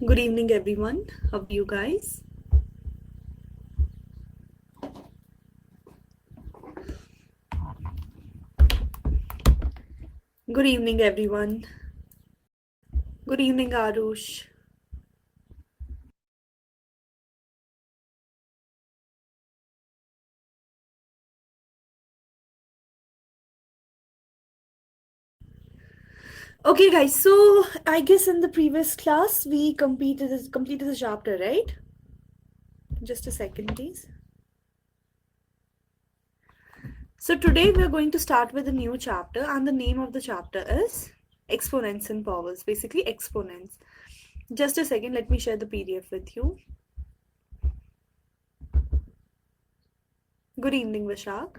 Good evening, everyone. How are you guys? Good evening, everyone. Good evening, Arush. Okay, guys. So I guess in the previous class we completed the chapter, right? Just a second, please. So today we are going to start with a new chapter, and the name of the chapter is Exponents and Powers. Basically, exponents. Just a second. Let me share the PDF with you. Good evening, Vishak.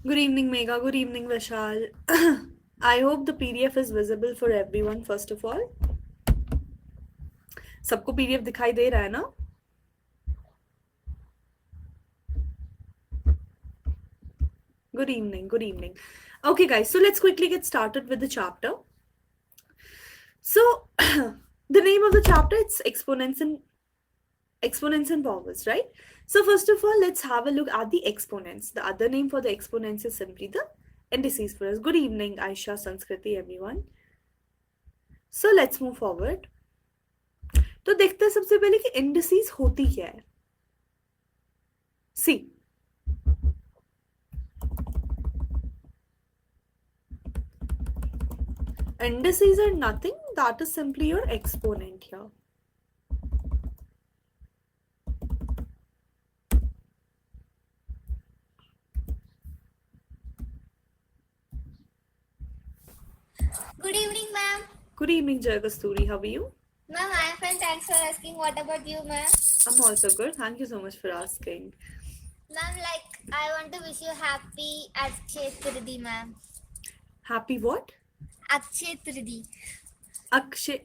Good evening, Megha. Good evening, Vishal. I hope the PDF is visible for everyone, first of all. सबको PDF दिखाई दे रहा है ना? Good evening. Good evening. Okay, guys. So let's quickly get started with the chapter. So the name of the chapter it's exponents and powers, right? So first of all, let's have a look at the exponents. The other name for the exponents is simply the indices for us. Good evening, Aisha, Sanskriti, everyone. So let's move forward. तो देखते हैं सबसे पहले कि indices होती क्या है. सी indices are nothing, that is simply your exponent here. Good evening, ma'am. Good evening, Jagasturi. How are you? Ma'am, I am fine. Thanks for asking. What about you, ma'am? I'm also good. Thank you so much for asking. Ma'am, I want to wish you happy Akshay Tridi, ma'am. Happy what? Akshay Tridi. Akshay.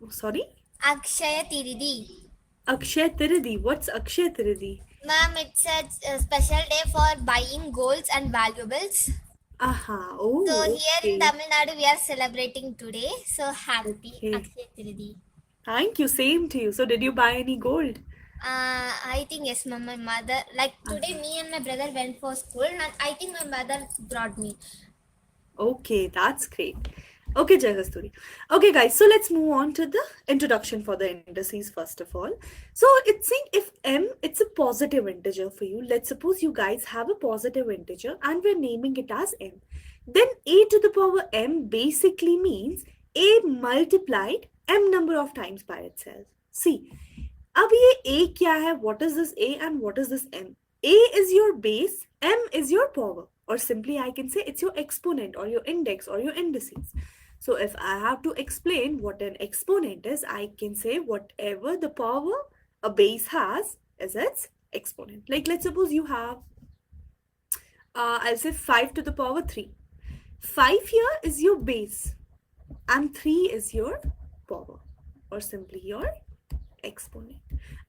Sorry? Akshaya Tridi. Akshay Tiridi. What's Akshay Tiridi? Ma'am, it's a special day for buying golds and valuables. Aha. So Oh, here in okay. Tamil Nadu, we are celebrating today. So happy Okay. Akshay Tridi. Thank you. Same to you. So, did you buy any gold? I think yes, ma'am. My mother, today, me and my brother went for school, and I think my mother brought me. Okay, that's great. Okay, Jagasturi. Okay, guys, so let's move on to the introduction for the indices first of all. So it's saying if m, it's a positive integer for you. Let's suppose you guys have a positive integer and we're naming it as m. Then a to the power m basically means a multiplied m number of times by itself. See, अब ये a क्या है? What is this a and what is this m? A is your base, m is your power, or simply I can say it's your exponent or your index or your indices. So if I have to explain what an exponent is, I can say whatever the power a base has is its exponent. Like let's suppose you have, I'll say 5 to the power 3. 5 here is your base and 3 is your power or simply your exponent.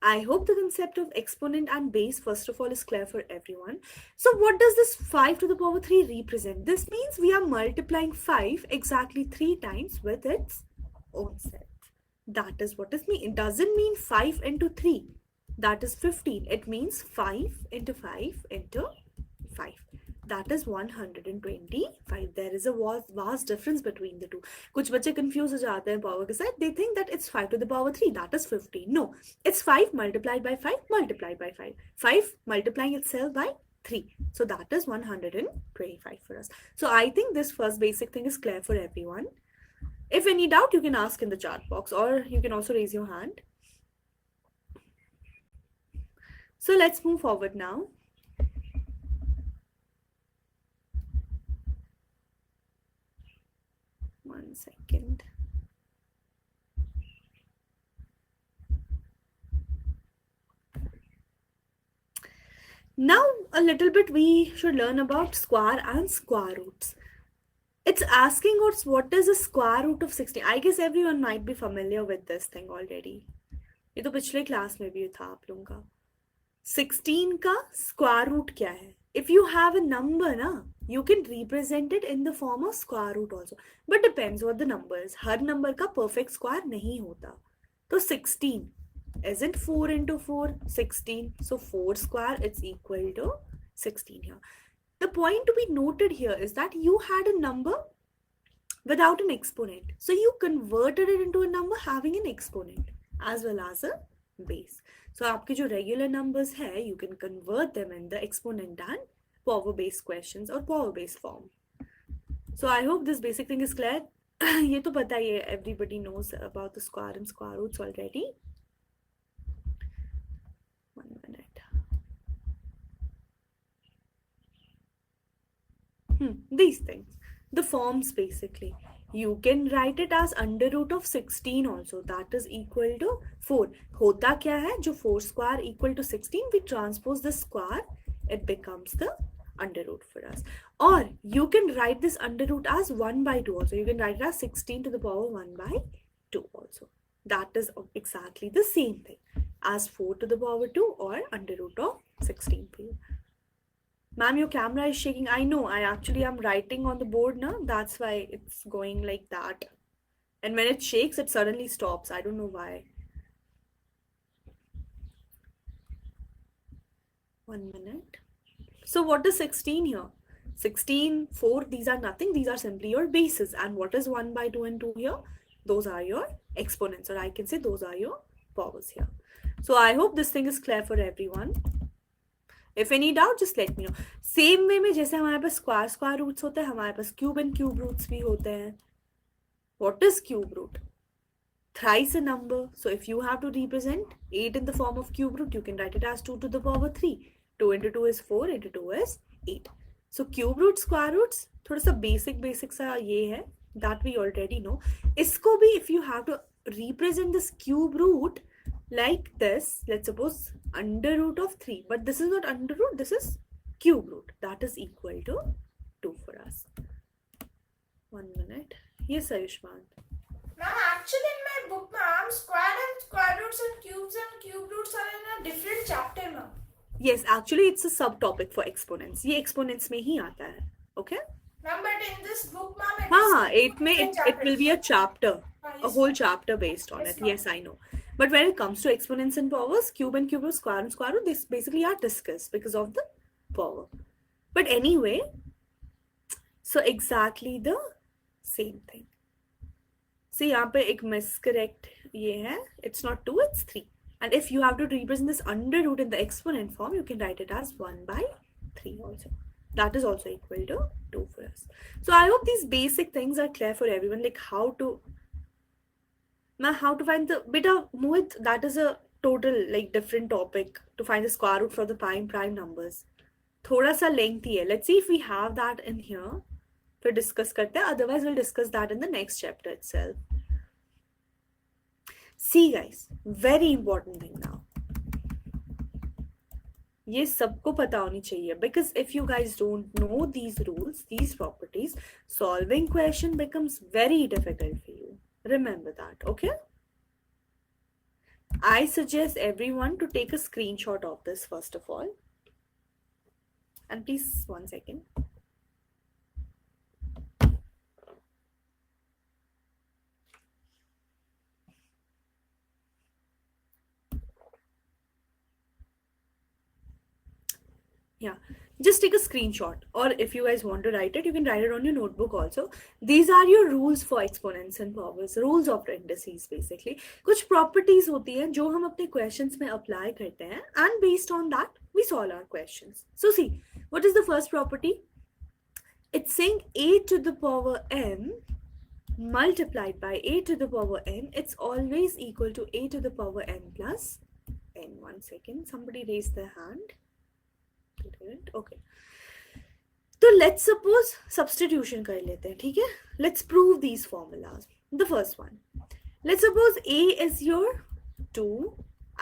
I hope the concept of exponent and base first of all is clear for everyone. So what does this 5 to the power 3 represent? This means we are multiplying 5 exactly 3 times with its own self. That is what it means. It doesn't mean 5 into 3. That is 15. It means 5 into 5 into 5. That is 125. There is a vast difference between the two. कुछ बच्चे confuse हो जाते हैं power के साथ. They think that it's 5 to the power 3. That is 15. No, it's 5 multiplied by 5 multiplied by 5. 5 multiplying itself by 3. So that is 125 for us. So I think this first basic thing is clear for everyone. If any doubt, you can ask in the chat box or you can also raise your hand. So let's move forward now. One second. Now a little bit we should learn about square and square roots. It's asking us what is the square root of 16. I guess everyone might be familiar with this thing already. ये तो पिछले class में भी था आप लोगों का. 16 का square root क्या है? If you have a number ना, you can represent it in the form of square root also. But depends what the number is. Her number का perfect square नहीं होता. तो 16 isn't 4 into 4, 16. So 4 square it's equal to 16 here. The point to be noted here is that you had a number without an exponent. So you converted it into a number having an exponent as well as a base. So आपके जो regular numbers है, you can convert them in the exponent and power based questions or power based form. So I hope this basic thing is clear. ये तो पता ही है, everybody knows about the square and square roots already. 1 minute. These things, the forms basically. You can write it as under root of 16 also. That is equal to 4. होता क्या है? जो 4 square equal to 16, we transpose the square. It becomes the under root for us. Or you can write this under root as 1 by 2 also. You can write it as 16 to the power 1 by 2 also. That is exactly the same thing as 4 to the power 2 or under root of 16 for you. Ma'am, your camera is shaking. I know. I actually am writing on the board now. That's why it's going like that. And when it shakes, it suddenly stops. I don't know why. 1 minute. So what is 16 here? 16, 4, these are nothing. These are simply your bases. And what is 1 by 2 and 2 here? Those are your exponents. Or I can say those are your powers here. So I hope this thing is clear for everyone. If any doubt, just let me know. Same way में जैसे हमारे पास square roots होते हैं, हमारे पास cube and cube roots भी होते हैं. What is cube root? Thrice a number. So if you have to represent 8 in the form of cube root, you can write it as 2 to the power 3. 2 into 2 is 4, into 2 is 8. So cube root, square roots, थोड़ा सा basic सा ये है, that we already know. इसको भी if you have to represent this cube root like this, let's suppose under root of 3, but this is not under root, this is cube root. That is equal to 2 for us. 1 minute. Yes, Ayushman. Ma'am, actually in my book, ma'am, square roots and cube roots are in a different chapter, ma'am. Yes, actually it's a subtopic for exponents. ये exponents में ही आता है. Okay? Ma'am, but in this book, ma'am, हाँ, 8 में it will be a chapter, a whole chapter based on it. ma'am. Yes, I know. But when it comes to exponents and powers, cube and cube root, square and square root, this basically are discussed because of the power. But anyway, so exactly the same thing. See, यहाँ पे एक miscorrect ये है. It's not 2, it's 3. And if you have to represent this under root in the exponent form, you can write it as 1 by 3 also. That is also equal to 2 for us. So I hope these basic things are clear for everyone, like how to find the beta Mohit, that is a total like different topic to find the square root for the prime numbers. थोड़ा सा lengthy है. Let's see if we have that in here. फिर discuss करते हैं. Otherwise, we'll discuss that in the next chapter itself. See guys, very important thing now. ये सबको पता होनी चाहिए, because if you guys don't know these rules, these properties, solving question becomes very difficult for you. Remember that, okay? I suggest everyone to take a screenshot of this first of all. And please, 1 second. Yeah, just take a screenshot, or if you guys want to write it, you can write it on your notebook also. These are your rules for exponents and powers, rules of indices basically. कुछ properties होती हैं जो हम अपने questions में apply करते हैं, and based on that we solve our questions. So see, what is the first property? It's saying a to the power m multiplied by a to the power n, it's always equal to a to the power n plus n. 1 second, somebody raised their hand. Okay, तो let's suppose substitution कर लेते हैं, ठीक है? Let's prove these formulas. The first one, let's suppose a is your 2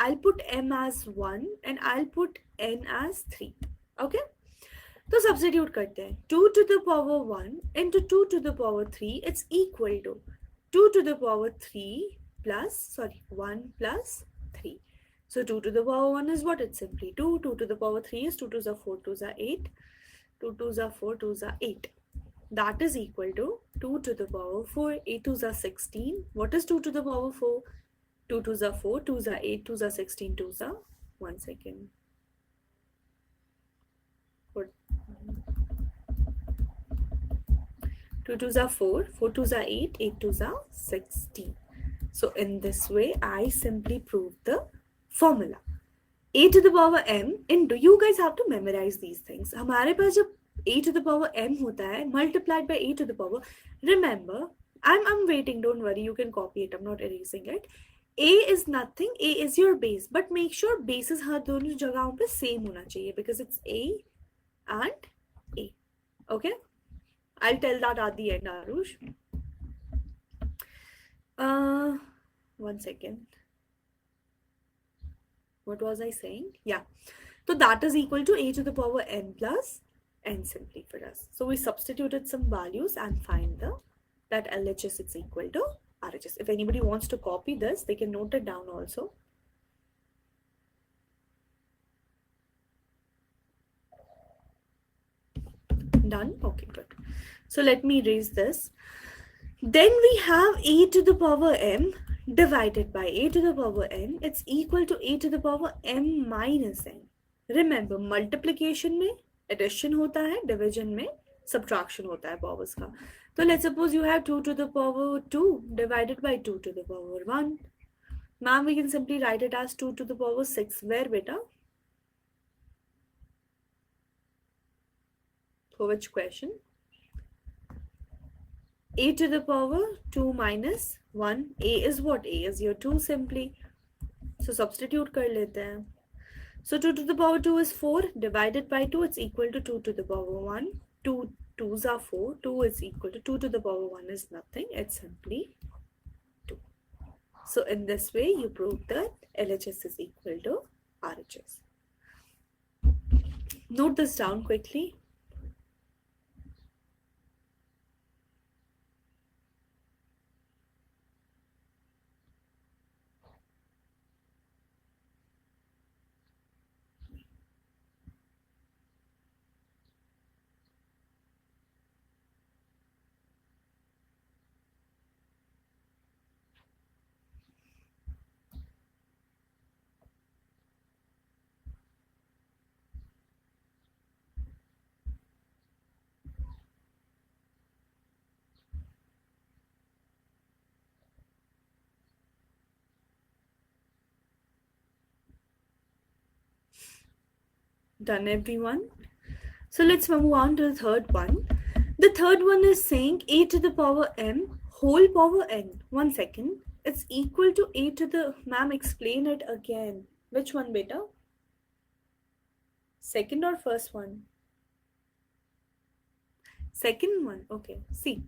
I'll put m as 1 and I'll put n as 3. Okay? तो substitute करते हैं 2 to the power 1 into 2 to the power 3 it's equal to 2 to the power 3 plus 1 plus 3. So 2 to the power 1 is what? It's simply 2. 2 to the power 3 is 2 to the 4 2 are 8. 2 2 are 4 2 are 8. That is equal to 2 to the power 4 8 2 are 16. What is 2 to the power 4? 2 2 are 4 2 are 8 2 are 16 2 are 1 second. 2 2s are 4, 4 2s are 8, 8 2s are 16. So in this way, I simply prove the formula. A to the power m into, you guys have to memorize these things. हमारे पास जब a to the power m होता है, multiplied by a to the power, remember, I'm waiting, don't worry, you can copy it, I'm not erasing it. A is nothing, A is your base, but make sure bases हर दोनों जगहों पे same होना चाहिए because it's A and A. Okay? I'll tell that at the end, Arush. One second. What was I saying? Yeah. So that is equal to a to the power n plus n simply for us. So we substituted some values and find that LHS is equal to RHS. If anybody wants to copy this, they can note it down also. Done? Okay, good. So let me erase this. Then we have a to the power m divided by a to the power n. It's equal to a to the power m minus n. Remember, multiplication में addition होता है, division में subtraction होता है powers का. So let's suppose you have 2 to the power 2 divided by 2 to the power 1. Ma'am, we can simply write it as 2 to the power 6. Where, beta? For which question? A to the power 2 minus 1. A is what? A is your 2 simply. So substitute कर लेते हैं. So 2 to the power 2 is 4 divided by 2. It's equal to 2 to the power 1. 2 2s are 4. 2 is equal to 2 to the power 1 is nothing. It's simply 2. So in this way, you prove that LHS is equal to RHS. Note this down quickly. Done, everyone? So let's move on to the third one. The third one is saying a to the power m whole power n. 1 second. It's equal to a to the... Ma'am, explain it again. Which one, beta? Second or first one? Second one. Okay. See.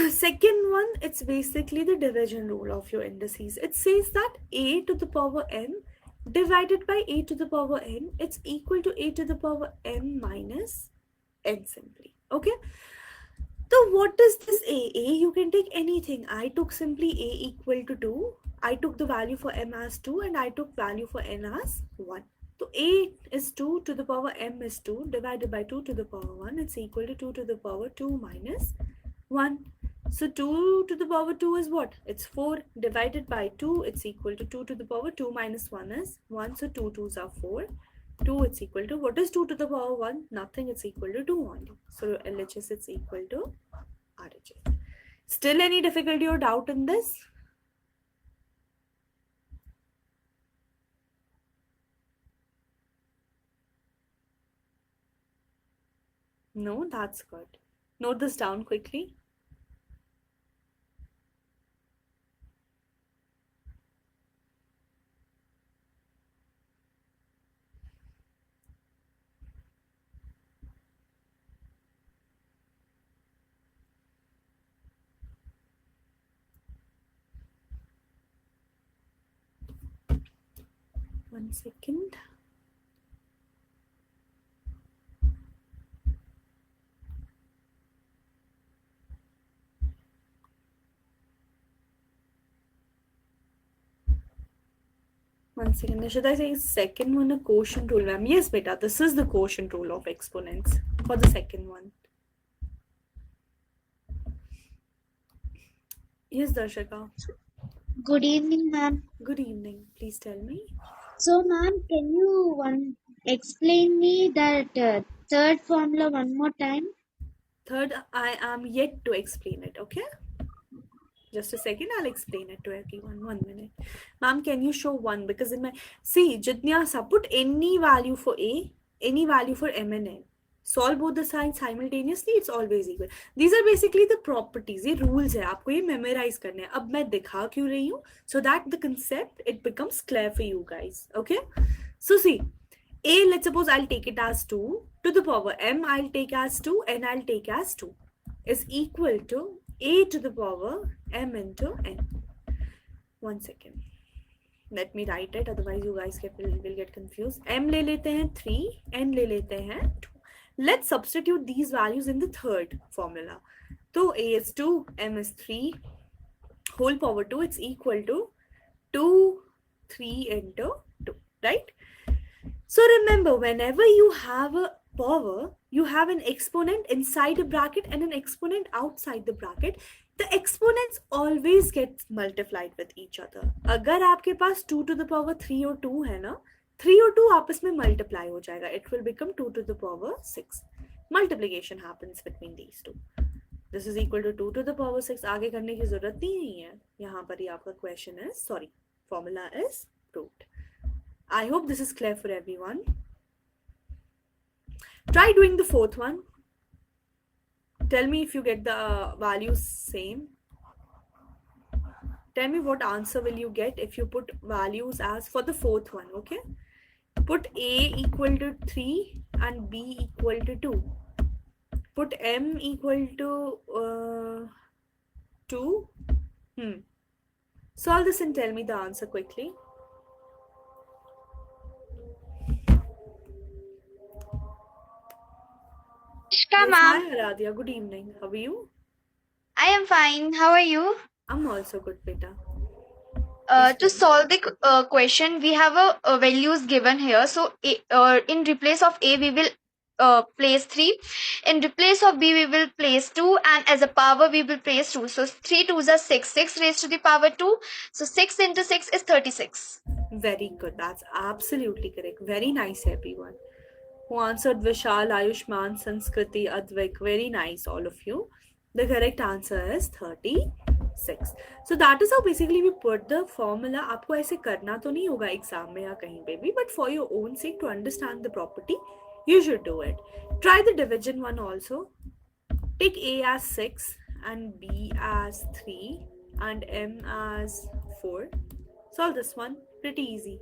Second one, it's basically the division rule of your indices. It says that a to the power m divided by a to the power n, it's equal to a to the power m minus n simply. Okay. So what is this a? A, you can take anything. I took simply a equal to 2. I took the value for m as 2 and I took value for n as 1. So a is 2 to the power m is 2 divided by 2 to the power 1. It's equal to 2 to the power 2 minus 1. So 2 to the power 2 is what? It's 4 divided by 2. It's equal to 2 to the power 2 minus 1 is 1. So 2 2s are 4. 2 it's equal to, what is 2 to the power 1? Nothing, it's equal to 2 only. So LHS it's equal to RHS. Still any difficulty or doubt in this? No, that's good. Note this down quickly. 1 second. One second. Should I say second one a quotient rule, ma'am? Yes, beta. This is the quotient rule of exponents for the second one. Yes, Darshika. Good evening, ma'am. Good evening. Please tell me. So, ma'am, can you explain me that third formula one more time? Third, I am yet to explain it, okay? Just a second, I'll explain it to everyone. 1 minute. Ma'am, can you show one? Because in my... See, Jitnyasa, put any value for A, any value for M and N. Solve both the sides simultaneously, it's always equal. These are basically the properties. ये rules है. आपको ये memorize करने हैं. अब मैं दिखा क्यों रही हूँ? So that the concept, it becomes clear for you guys. Okay? So see, A, let's suppose I'll take it as 2 to the power M, I'll take as 2, N I'll take as 2 is equal to A to the power M into N. 1 second. Let me write it, otherwise you guys will get confused. M ले लेते हैं 3, N ले लेते हैं 2. Let's substitute these values in the third formula. So A is 2, M is 3, whole power 2, it's equal to 2, 3 into 2, right? So remember, whenever you have a power, you have an exponent inside a bracket and an exponent outside the bracket. The exponents always get multiplied with each other. अगर आपके पास 2 to the power 3 और 2 है ना, 3 और 2 आपस में multiply हो जाएगा. It will become 2 to the power 6. Multiplication happens between these two. This is equal to 2 to the power 6. आगे करने की जरूरत नहीं है. यहाँ पर ही आपका question is, sorry, formula is proved. I hope this is clear for everyone. Try doing the fourth one. Tell me if you get the values same. Tell me what answer will you get if you put values as for the fourth one, okay? Put A equal to 3 and B equal to 2. Put M equal to 2. Solve this and tell me the answer quickly. Hi, ma'am. Hi, Aradhya. Good evening. How are you? I am fine. How are you? I'm also good, beta. To solve the question, we have a values given here. So, in replace of A, we will place 3. In replace of B, we will place 2. And as a power, we will place 2. So, 3 2s are 6. 6 raised to the power 2. So, 6 into 6 is 36. Very good. That's absolutely correct. Very nice, everyone. Who answered Vishal, Ayushman, Sanskriti, Advik. Very nice, all of you. The correct answer is 36. So that is how basically we put the formula. आपको ऐसे करना तो नहीं होगा exam में या कहीं पे भी, but for your own sake to understand the property, you should do it. Try the division one also. Take A as 6 and B as 3 and M as 4. Solve this one. Pretty easy.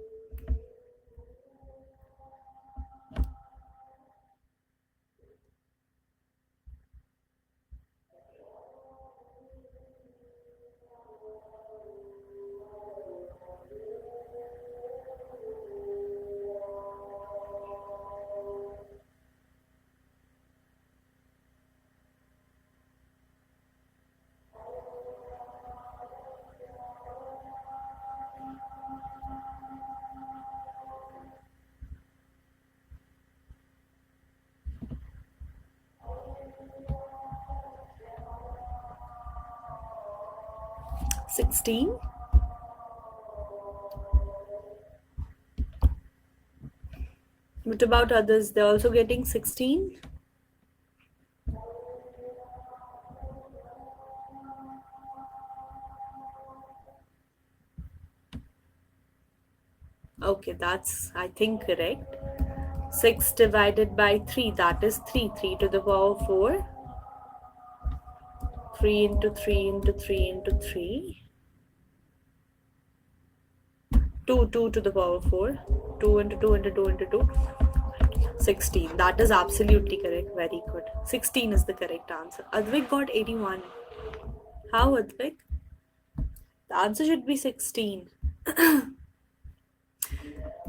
$16. What about others? They're also getting 16. Okay, that's, I think, correct. 6 divided by 3, that is 3. 3 to the power 4. 3 into 3 into 3 into 3. 2 to the power 4. 2 into 2 into 2 into 2. 16. That is absolutely correct. Very good. 16 is the correct answer. Advik got 81. How, Advik? The answer should be 16.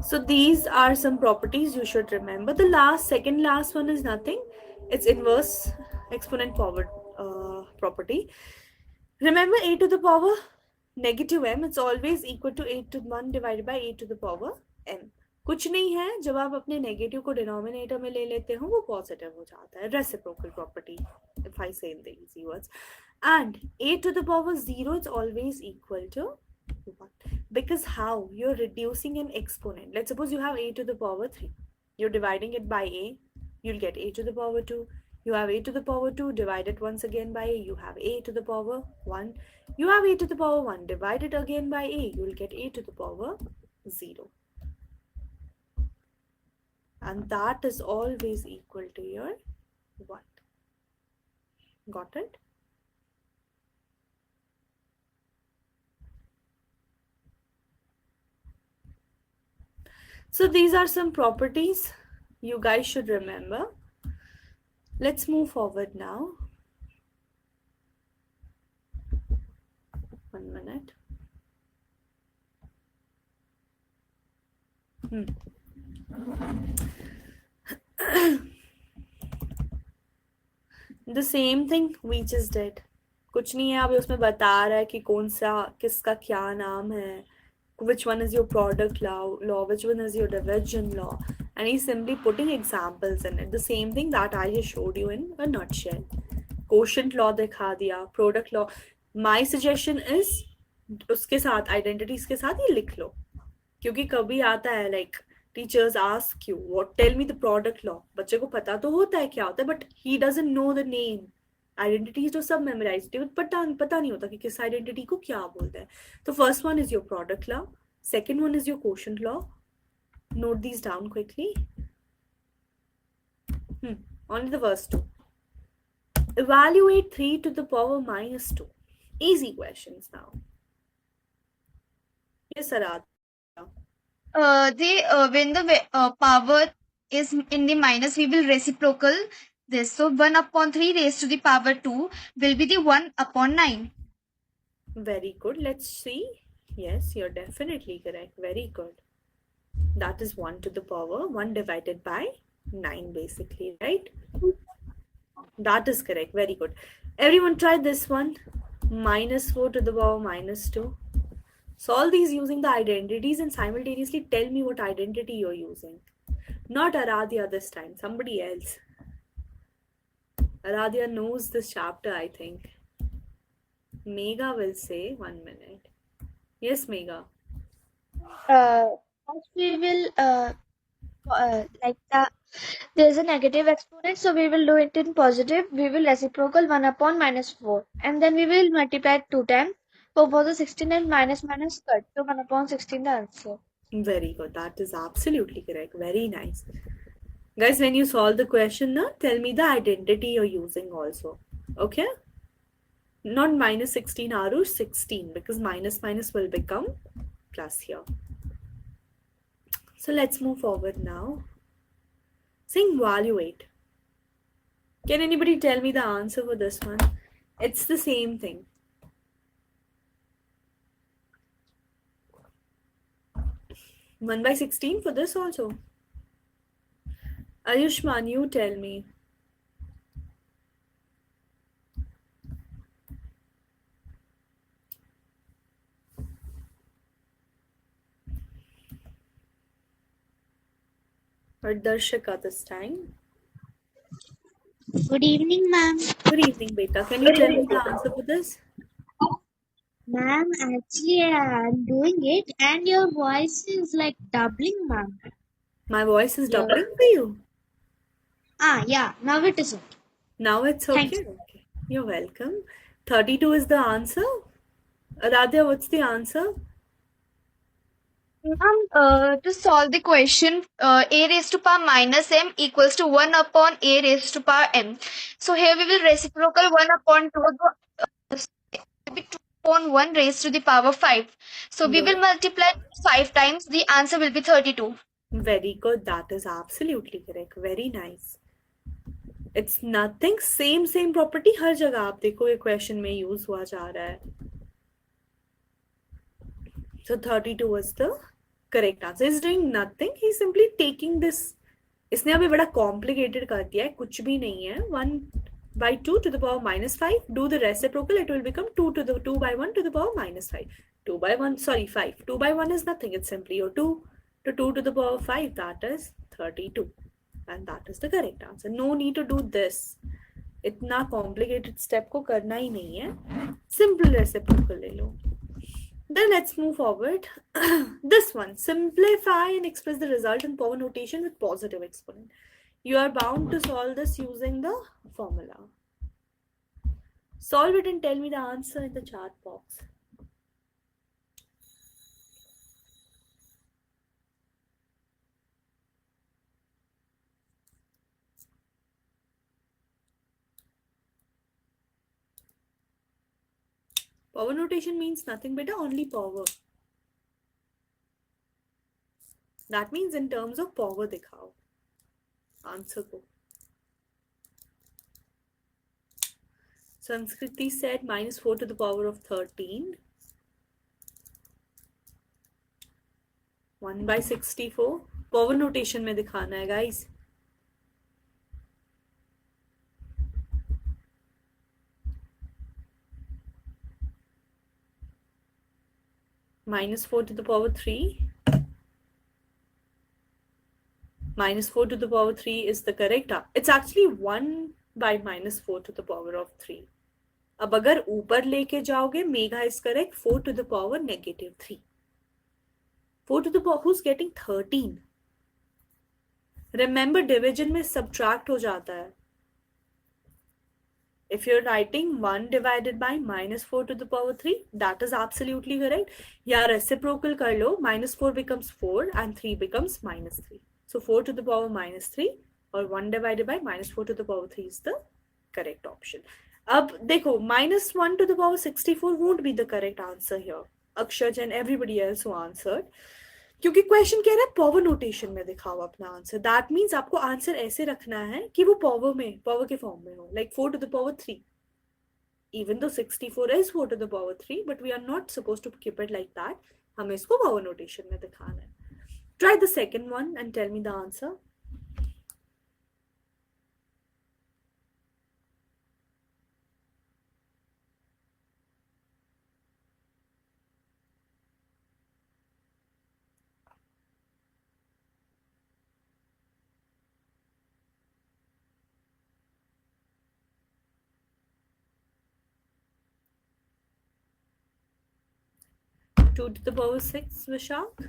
So these are some properties you should remember. The second last one is nothing. It's inverse exponent forward property. Remember a to the power negative m, it's always equal to 8 to 1 divided by a to the power m. कुछ नहीं है, जब आप अपने negative को denominator में ले लेते हो वो पॉजिटिव हो जाता है. Reciprocal property, if I say in the easy words. And a to the power 0 is always equal to 1. Because how? You're reducing an exponent. Let's suppose you have a to the power 3. You're dividing it by a. You'll get a to the power 2. You have a to the power 2, divide it once again by a. You have a to the power 1. You have a to the power 1, divide it again by a. You'll get a to the power 0. And that is always equal to your 1. Got it? So these are some properties you guys should remember. Let's move forward now. 1 minute. The same thing we just did. कुछ नहीं है, अभी उसमें बता रहा है कि कौन सा किसका क्या नाम है, which one is your product law, which one is your division law, and he's simply putting examples in it. The same thing that I just showed you in a nutshell. Quotient law दिखा दिया, product law. My suggestion is उसके साथ identities के साथ ये लिख लो, क्योंकि कभी आता है like teachers ask you what, tell me the product law. बच्चे को पता तो होता है क्या होता है, but he doesn't know the name. Identities तो सब मेमोराइज होती है, पता नहीं होता कि किस आइडेंटिटी को क्या बोलते हैं. तो first one is your product law, second one is your quotient law. Note these down quickly. Only the first two. Evaluate 3 to the power minus 2. Easy questions now. Yes, Arad. When the power is in the minus, we will reciprocal this. So 1 upon 3 raised to the power 2 will be the 1 upon 9. Very good. Let's see. Yes, you're definitely correct. Very good. That is 1 to the power 1 divided by 9 basically, right? That is correct. Very good. Everyone try this one. Minus 4 to the power minus 2. Solve these using the identities and simultaneously tell me what identity you're using. Not Aradhya this time, somebody else. Aradhya knows this chapter, I think. Megha will say, 1 minute. Yes, Megha. First we will there's a negative exponent, so we will do it in positive. We will reciprocal 1 upon minus 4, and then we will multiply it 2 times. So for the 16 and minus cut, so 1 upon 16 the answer. Very good. That is absolutely correct. Very nice. Guys, when you solve the question, tell me the identity you're using also. Okay? Not minus 16, Arush, 16, because minus will become plus here. So let's move forward now. Saying evaluate. Can anybody tell me the answer for this one? It's the same thing. One by 16 for this also. Ayushman, you tell me. Or Darshika this time. Good evening, ma'am. Good evening, beta. Can you tell me the answer for this? Ma'am, actually I'm doing it and your voice is like doubling, ma'am. My voice is doubling for you. Yeah, now it is okay. Now it's okay. Thank you. Okay. You're welcome. 32 is the answer. Aradhya, what's the answer? To solve the question, a raised to power minus m equals to 1 upon a raised to power m. So here we will reciprocal 1 upon 2, 2 upon 1 raised to the power 5. So we will multiply 5 times. The answer will be 32. Very good. That is absolutely correct. Very nice. It's nothing. Same property हर जगह आप देखो ये question में use हुआ जा रहा है. So 32 was the correct answer. He's doing nothing. He's simply taking this. इसने अभी बड़ा complicated कर दिया है, कुछ भी नहीं है. 1 by 2 to the power minus 5. Do the reciprocal, it will become 2 by 1 to the power minus 5. 2 by 1, sorry, 5. 2 by 1 is nothing. It's simply your 2 to 2 to the power 5. That is 32. And that is the correct answer. No need to do this. इतना complicated step को करना ही नहीं है. Simple reciprocal ले लो. Then let's move forward. This one, simplify and express the result in power notation with positive exponent. You are bound to solve this using the formula. Solve it and tell me the answer in the chat box. Power notation means nothing but only power. That means in terms of power दिखाओ answer को. Sanskriti said minus 4 to the power of 13. 1 by 64. Power notation में दिखाना है guys. Minus 4 to the power 3. Minus 4 to the power 3 is the correct answer. It's actually 1 by minus 4 to the power of 3. अब अगर ऊपर लेके जाओगे, Megha is correct. 4 to the power negative 3. 4 to the power, who's getting 13? Remember, division में subtract हो जाता है. If you're writing 1 divided by minus 4 to the power 3, that is absolutely correct. या reciprocal कर लो, minus 4 becomes 4 and 3 becomes minus 3. So 4 to the power minus 3 or 1 divided by minus 4 to the power 3 is the correct option. अब देखो, minus 1 to the power 64 won't be the correct answer here. Akshaj and everybody else who answered. क्योंकि question कह रहा है power notation में दिखाओ अपना answer. That means आपको आंसर ऐसे रखना है कि वो पावर के फॉर्म में हो, like 4 to the power 3. Even though 64 is 4 to the power 3, but we are not supposed to keep it like that. हमें इसको पावर नोटेशन में दिखाना है. Try the second one and tell me the answer. Two to the power 6, Vishak.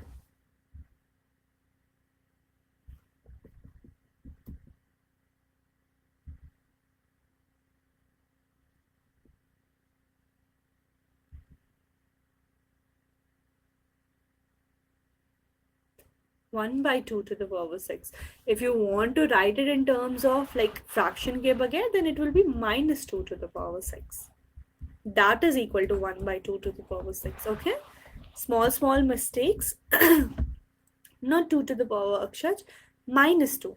One by 2 to the power 6. If you want to write it in terms of like fraction के बगैर, then it will be minus 2 to the power 6. That is equal to 1 by 2 to the power 6. Okay? Small mistakes. Not 2 to the power अक्षज, minus 2.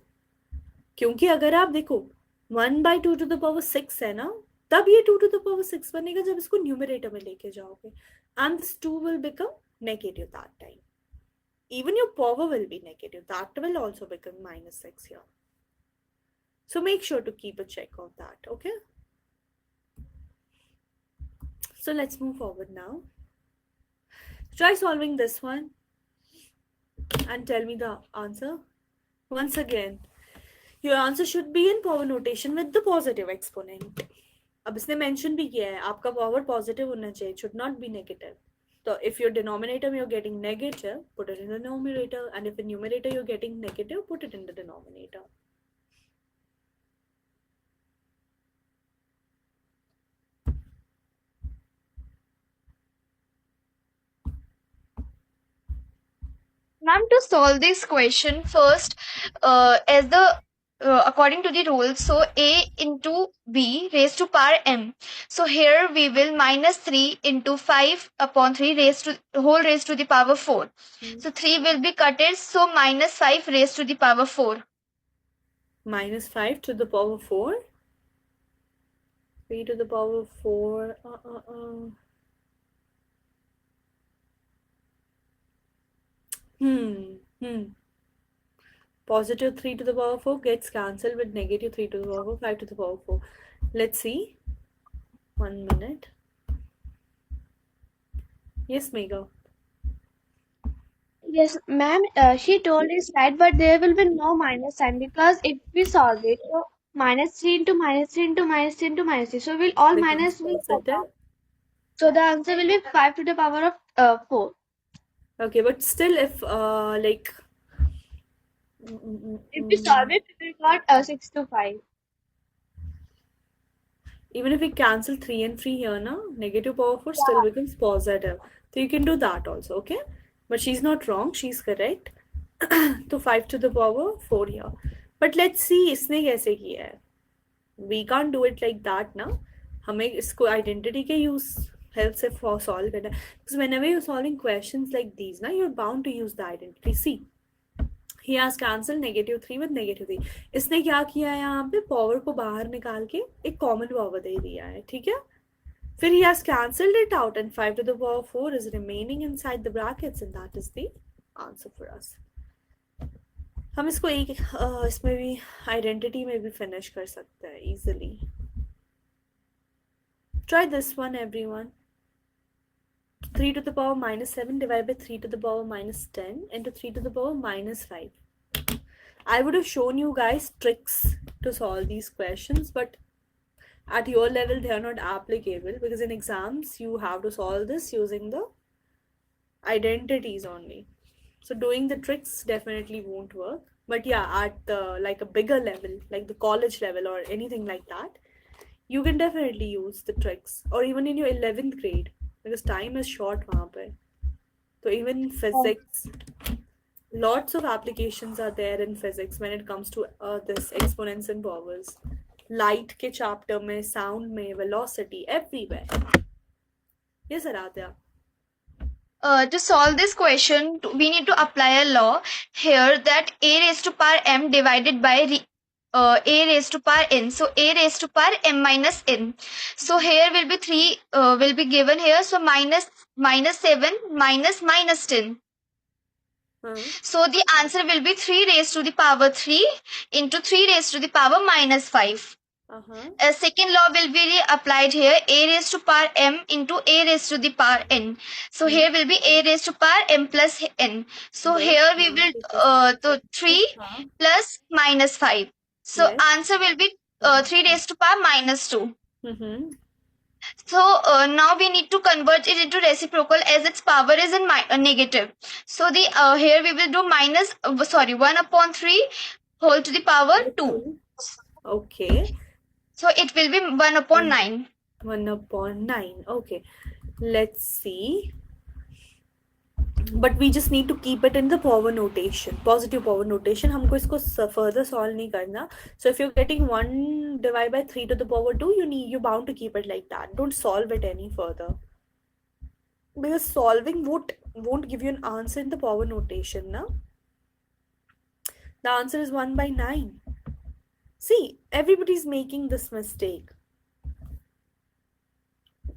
क्योंकि अगर आप देखो 1 by 2 to the power 6 है ना, तब ये 2 to the power 6 बनेगा जब इसको न्यूमरेटर में लेके जाओगे. And this 2 will become negative that time. Even your power will be negative. That will also become minus 6 here. So make sure to keep a check of that, okay? So let's move forward now. Try solving this one and tell me the answer. Once again, your answer should be in power notation with the positive exponent. अब इसने mention भी किया है, आपका power positive होना चाहिए, it should not be negative. So if your denominator you're getting negative, put it in the numerator, and if in numerator you're getting negative, put it in the denominator. Ma'am, to solve this question first, according to the rules, so a into b raised to power m. So here we will minus 3 into 5 upon 3 raised to the power 4. So 3 will be cutted, so minus 5 raised to the power 4. Minus 5 to the power 4. 3 to the power 4. Hmm. Positive 3 to the power 4 gets cancelled with negative 3 to the power 4, 5 to the power 4. Let's see. 1 minute. Yes, Mega. Yes, ma'am, she told is right, but there will be no minus sign because if we solve it, so minus 3 into minus 3 into minus 3 into minus 3, so will all Becomes minus will come positive. out. So the answer will be 5 to the power of 4. Okay, but still, if like, If we solve it, we will got 6 to 5. even if we cancel 3 and 3 here, na, negative power 4 still Yeah. becomes positive. So you can do that also, okay? But she's not wrong, she's correct. तो 5 to the power 4 here. But let's see इसने कैसे किया है. We can't do it like that ना. हमें इसको identity के use help से solve करना है. Because whenever you're solving questions like these ना, you're bound to use the identity. See, he has cancelled negative 3 with negative 3. इसने क्या किया है यहाँ पे पावर को बाहर निकाल के एक कॉमन पावर दे दिया है, ठीक है? फिर he has cancelled it out and 5 to the power 4 is remaining inside the brackets and that is the answer for us. हम इसको एक इसमें भी आइडेंटिटी में भी फिनिश कर सकते हैं easily. Try this one, everyone. 3 to the power minus 7 divided by 3 to the power minus 10 into 3 to the power minus 5. I would have shown you guys tricks to solve these questions, but at your level they are not applicable because in exams you have to solve this using the identities only. So doing the tricks definitely won't work. But yeah, at the like a bigger level, like the college level or anything like that, you can definitely use the tricks. Or even in your 11th grade, because time is short वहाँ पे. So even in physics, lots of applications are there in physics when it comes to this exponents and powers. Light के chapter में, sound में, velocity, everywhere. Yes, Aradhya. To solve this question, we need to apply a law here that a raised to power m divided by a raised to power n. So a raised to power m minus n. So here will be 3 will be given here. So minus 7 minus 10. So the answer will be 3 raised to the power 3 into 3 raised to the power minus 5. A second law will be applied here, a raised to power m into a raised to the power n. So here will be a raised to power m plus n. So Yes, here we will so 3 plus minus 5. So Yes. answer will be 3 raised to power minus 2. Mm-hmm. So now we need to convert it into reciprocal as its power is in negative. So the here we will do minus 1 upon 3 whole to the power 2. Okay. So it will be 1 upon 9. 1 upon 9. Okay. Let's see. But we just need to keep it in the power notation, positive power notation. हमको इसको further solve नहीं करना. So if you're getting 1 divided by 3 to the power 2, you're bound to keep it like that. Don't solve it any further. Because solving won't give you an answer in the power notation, na? The answer is 1 by 9. See, everybody's making this mistake.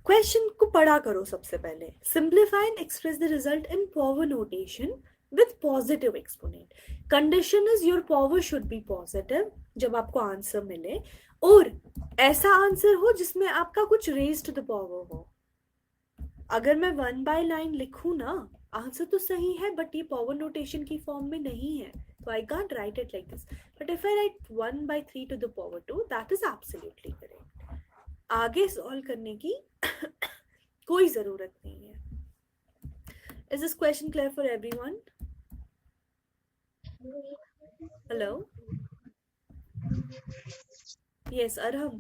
Question को पढ़ा करो सबसे पहले. Simplify and express the result in power notation with positive exponent. Condition is your power should be positive जब आपको answer मिले और ऐसा आंसर हो जिसमें आपका कुछ raised to the power हो. अगर मैं 1 by 9 लिखूं ना, आंसर तो सही है बट ये पावर नोटेशन की फॉर्म में नहीं है, तो I can't write it like this. But if I write 1 by 3 to the power 2, that is absolutely correct. आगे सॉल्व करने की कोई जरूरत नहीं है. Is this question clear for everyone? Hello, yes Arham.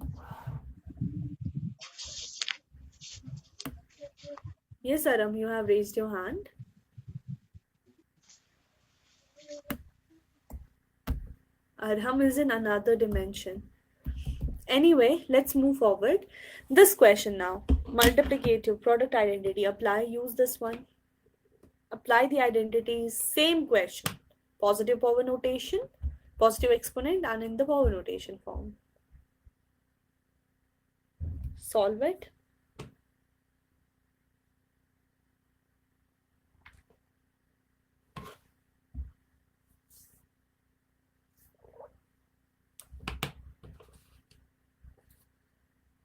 Yes, Aram, you have raised your hand. Arham is in another dimension. Anyway, let's move forward. This question now. Multiplicative product identity. Apply, use this one. Apply the identities. Same question. Positive power notation, positive exponent, and in the power notation form. Solve it.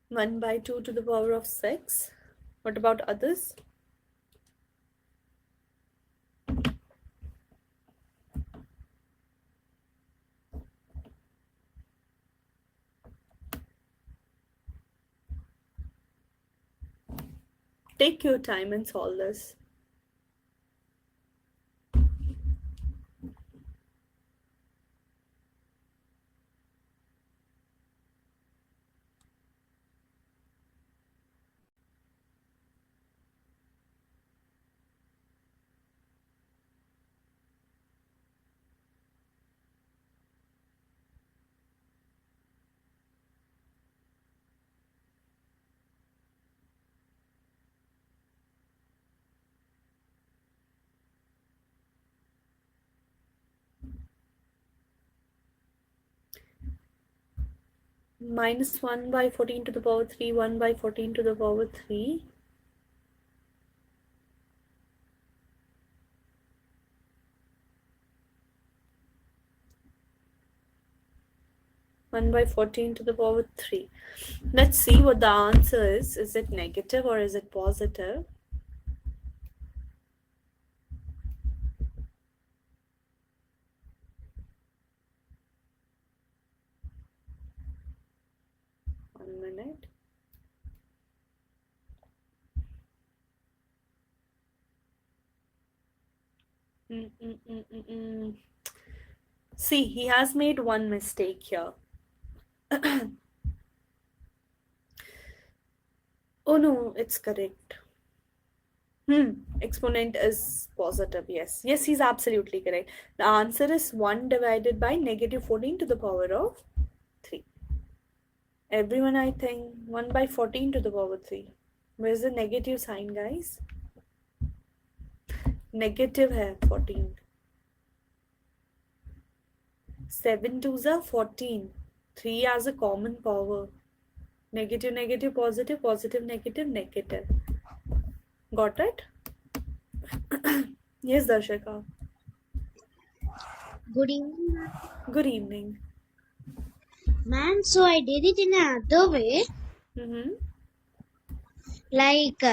1 by 2 to the power of 6. What about others? Take your time and solve this. Minus 1 by 14 to the power 3, 1 by 14 to the power 3. One by 14 to the power 3. Let's see what the answer is. Is it negative or is it positive? One minute. See, he has made one mistake here. Oh no, it's correct. Exponent is positive. Yes, he's absolutely correct. The answer is 1 divided by negative 14 to the power of 3. Everyone, I think 1 by 14 to the power 3. Where's the negative sign, guys? Negative है 14. 7 twos are 14. 3 as a common power. Negative, negative, positive, positive, negative, negative. Got it? Yes, Darshika. Good evening, ma'am. Good evening. Ma'am, so I did it in another way. Like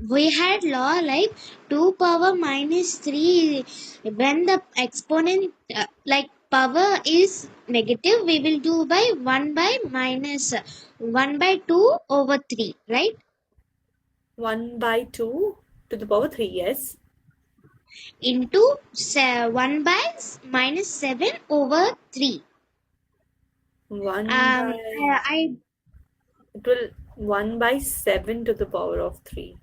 we had law like 2 power minus 3. When the exponent like power is negative, we will do by 1 by minus 1 by 2 over 3, right? 1 by 2 to the power 3, yes. Into 1 by minus 7 over 3. 1 by... It will 1 by 7 to the power of 3.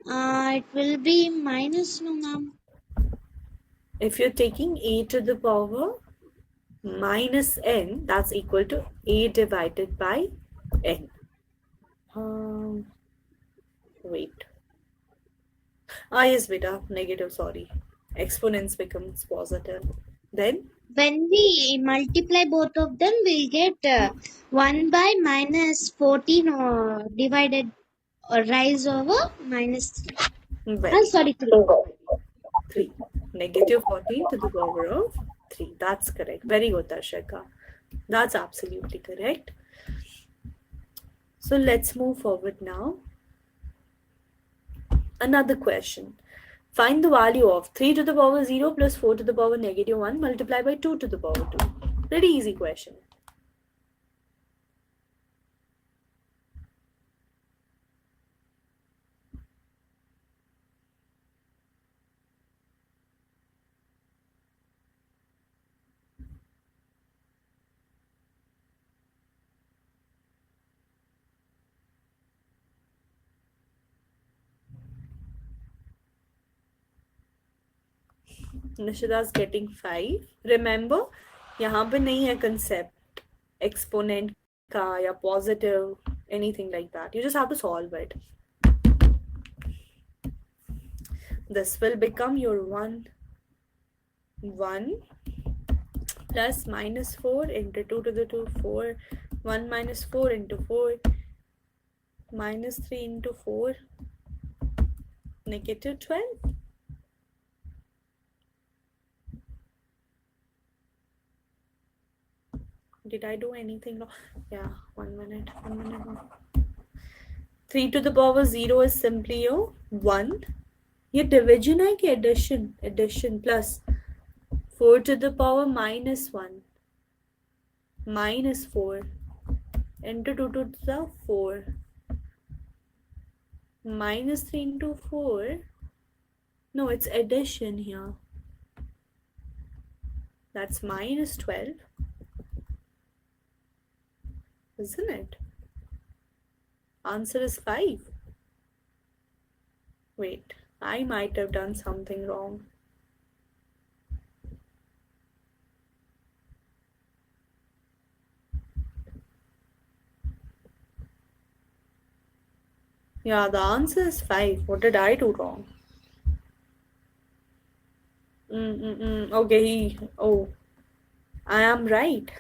It will be minus, no, ma'am. If you're taking a to the power minus n, that's equal to a divided by n. Wait. Yes, beta, negative, sorry. Exponents becomes positive. Then? When we multiply both of them, we'll get 1 by minus 14 divided rise over minus 3. Sorry, 3. 3. Negative 14 to the power of 3. That's correct. Very good, Darshika. That's absolutely correct. So let's move forward now. Another question. Find the value of 3 to the power 0 plus 4 to the power negative 1 multiplied by 2 to the power 2. Pretty easy question. Nishida's getting 5. Remember, यहाँ पे नहीं है concept exponent का या positive, anything like that. You just have to solve it. This will become your 1 plus minus 4 into 2 to the 2, 4. 1 minus 4 into 4. Minus 3 into 4. Negative 12. Did I do anything wrong? Yeah, 1 minute. 3 to the power 0 is simply your 1. ये division है कि addition plus 4 to the power minus 1 minus 4 into 2 to the 4 minus 3 into 4. No, it's addition here. That's minus 12, isn't it? Answer is 5. Wait, I might have done something wrong. Yeah, the answer is 5. What did I do wrong? Okay, I am right.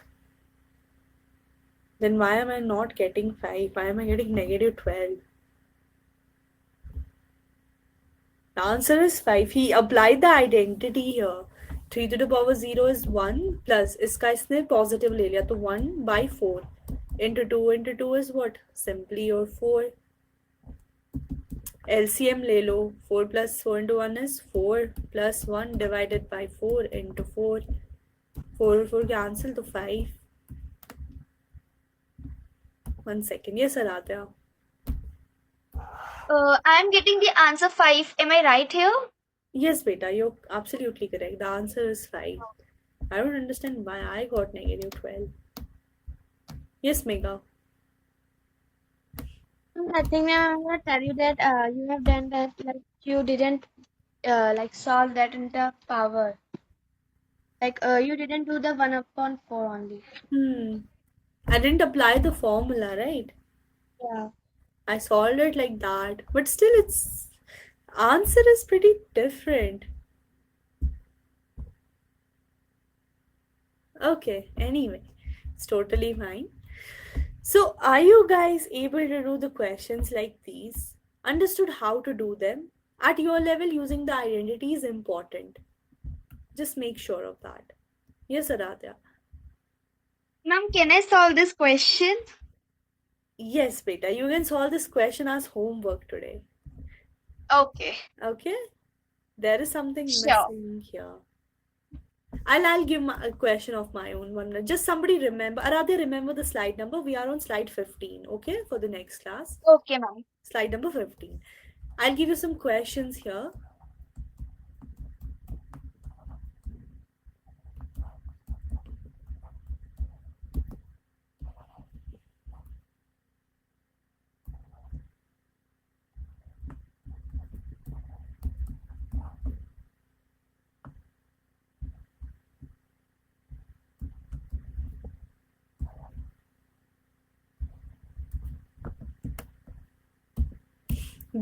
Then why am I not getting 5? Why am I getting negative 12? The answer is 5. He applied the identity here. 3 to the power 0 is 1 plus इसका इसने positive ले लिया तो 1 by 4 into 2 is what? Simply your 4. LCM ले लो. 4 plus 4 into 1 is 4 plus 1 divided by 4 into 4. 4 और 4 cancel तो 5. 1 second. Yes, Aradhya. I am getting the answer 5. Am I right here? Yes, beta, you're absolutely correct. The answer is 5. I don't understand why I got negative 12. Yes, Megha. I think I'm gonna tell you that you have done that, like you didn't like solve that in the power. Like you didn't do the 1/4 only. I didn't apply the formula, right? Yeah. I solved it like that. But still, its answer is pretty different. Okay, anyway, it's totally fine. So, are you guys able to do the questions like these? Understood how to do them? At your level, using the identity is important. Just make sure of that. Yes, Aradhya. Ma'am, can I solve this question? Yes, beta. You can solve this question as homework today. Okay. Okay? There is something Sure. missing here. I'll give a question of my own. 1 minute. Just somebody remember. Aradhya, remember the slide number. We are on slide 15. Okay? For the next class. Okay, ma'am. Slide number 15. I'll give you some questions here.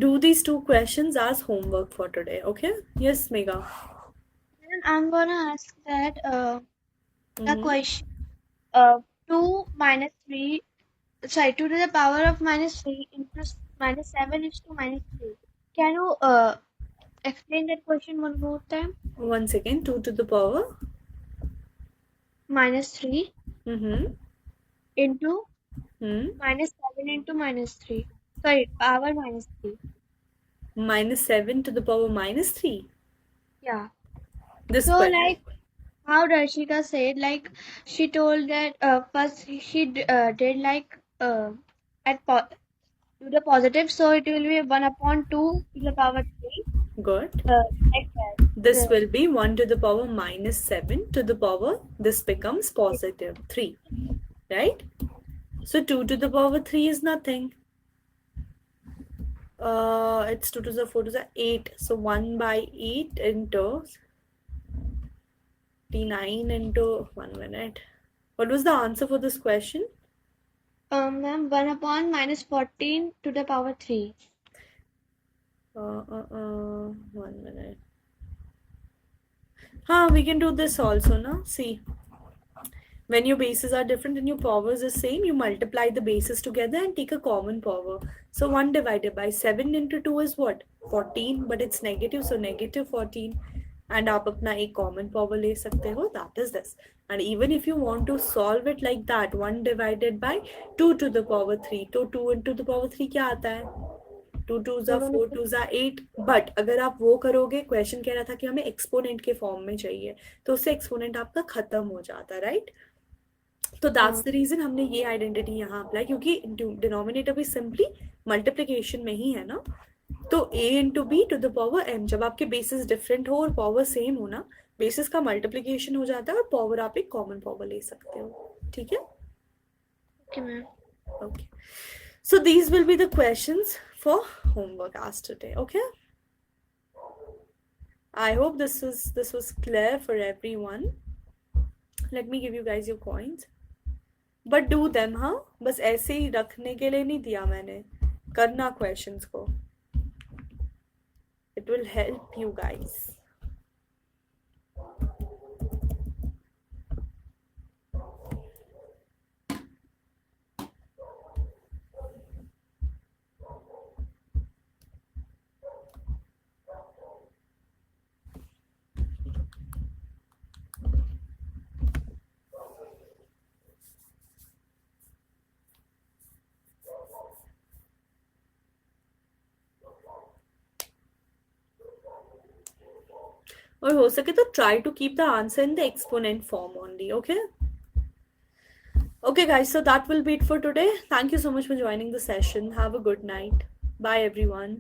Do these 2 questions as homework for today. Okay? Yes, Megha. Then I'm gonna ask that the Mhm. question 2 minus 3, sorry, 2 to the power of minus 3 into minus 7 is to minus 3. Can you explain that question one more time? 1 second. 2 to the power. Minus 3 Mm-hmm. into Hmm. minus 7 into minus 3. Sorry, power minus 3. Minus 7 to the power minus 3. Yeah. This So question. like how Darshika said, like she told that first she did like at to the positive, so it will be 1/2 to the power 3. Good. Like that. This will be 1 to the power minus 7 to the power. This becomes positive 3. Right? So 2 to the power 3 is nothing. It's 2 to the 4 to the 8. So 1 by 8 into 9 into 1 minute. What was the answer for this question? Ma'am, 1/14 to the power 3. 1 minute. We can do this also, no? See, when your bases are different and your powers are same, you multiply the bases together and take a common power. So 1 divided by 7 into 2 is what? 14, but it's negative, so negative 14. And आप अपना एक common power ले सकते हो, that is this. And even if you want to solve it like that, 1 divided by 2 to the power 3, तो 2 into the power 3 क्या आता है? 2 2s are 4 2s are 8. But अगर आप वो करोगे, क्वेश्चन कह रहा था कि हमें एक्सपोनेंट के फॉर्म में चाहिए, तो उससे एक्सपोनेंट आपका खत्म हो जाता है, राइट? तो दैट्स द रीजन हमने ये आइडेंटिटी यहाँ अप्लाई, क्योंकि डिनोमिनेटर भी सिंपली मल्टीप्लिकेशन में ही है ना. तो a into B to the power m, जब आपके बेसिस डिफरेंट हो और पावर सेम हो ना, बेसिस का मल्टीप्लिकेशन हो जाता है और पावर आप एक कॉमन पावर ले सकते हो. ठीक है? Okay, ma'am. Okay. So these will be the questions for homework as today. Okay. I hope this was clear for everyone. Let me give you guys your coins. But do them, हाँ. बस ऐसे ही रखने के लिए नहीं दिया मैंने. करना questions को. It will help you guys. और हो सके तो try to keep the answer in the exponent form only. Okay. Okay guys, so that will be it for today. Thank you so much for joining the session. Have a good night. Bye everyone.